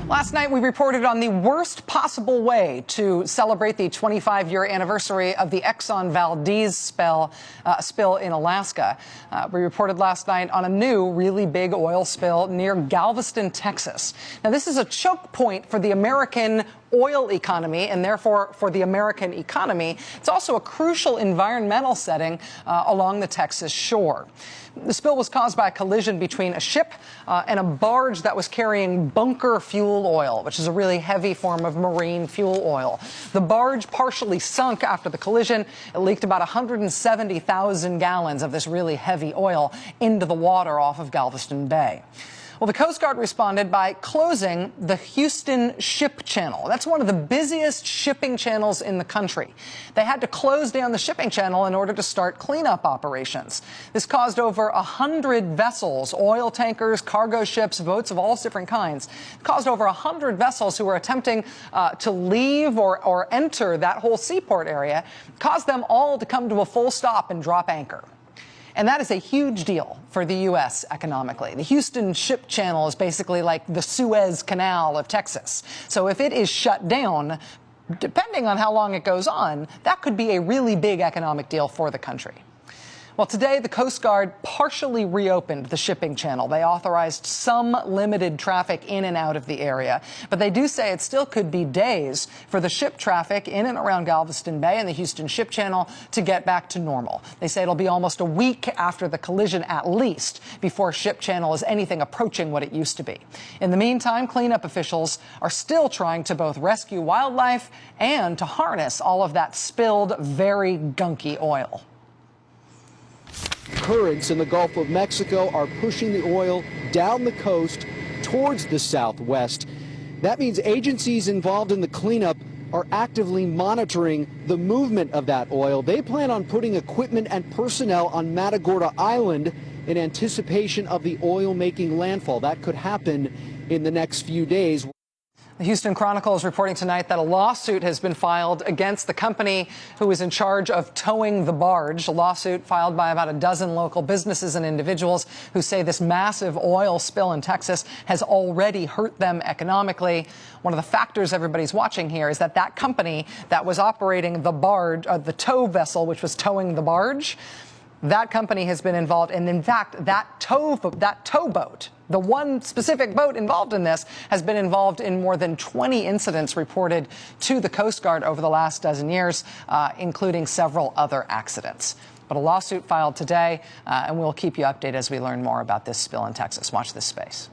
Last night, we reported on the worst possible way to celebrate the 25-year anniversary of the Exxon Valdez spill in Alaska. We reported last night on a new, really big oil spill near Galveston, Texas. Now, this is a choke point for the American oil economy and therefore for the American economy. It's also a crucial environmental setting along the Texas shore. The spill was caused by a collision between a ship and a barge that was carrying bunker fuel oil, which is a really heavy form of marine fuel oil. The barge partially sunk after the collision. It leaked about 170,000 gallons of this really heavy oil into the water off of Galveston Bay. Well, the Coast Guard responded by closing the Houston Ship Channel. That's one of the busiest shipping channels in the country. They had to close down the shipping channel in order to start cleanup operations. This caused over 100 vessels, oil tankers, cargo ships, boats of all different kinds. It caused over 100 vessels who were attempting to leave or enter that whole seaport area, caused them all to come to a full stop and drop anchor. And that is a huge deal for the U.S. economically. The Houston Ship Channel is basically like the Suez Canal of Texas. So if it is shut down, depending on how long it goes on, that could be a really big economic deal for the country. Well, today, the Coast Guard partially reopened the shipping channel. They authorized some limited traffic in and out of the area. But they do say it still could be days for the ship traffic in and around Galveston Bay and the Houston Ship Channel to get back to normal. They say it'll be almost a week after the collision, at least, before Ship Channel is anything approaching what it used to be. In the meantime, cleanup officials are still trying to both rescue wildlife and to harness all of that spilled, very gunky oil. Currents in the Gulf of Mexico are pushing the oil down the coast towards the southwest. That means agencies involved in the cleanup are actively monitoring the movement of that oil. They plan on putting equipment and personnel on Matagorda Island in anticipation of the oil-making landfall. That could happen in the next few days. The Houston Chronicle is reporting tonight that a lawsuit has been filed against the company who is in charge of towing the barge. A lawsuit filed by about a dozen local businesses and individuals who say this massive oil spill in Texas has already hurt them economically. One of the factors everybody's watching here is that that company that was operating the barge, the tow vessel, which was towing the barge, that company has been involved, and in fact, that towboat, the one specific boat involved in this, has been involved in more than 20 incidents reported to the Coast Guard over the last dozen years, including several other accidents. But a lawsuit filed today, and we'll keep you updated as we learn more about this spill in Texas. Watch this space.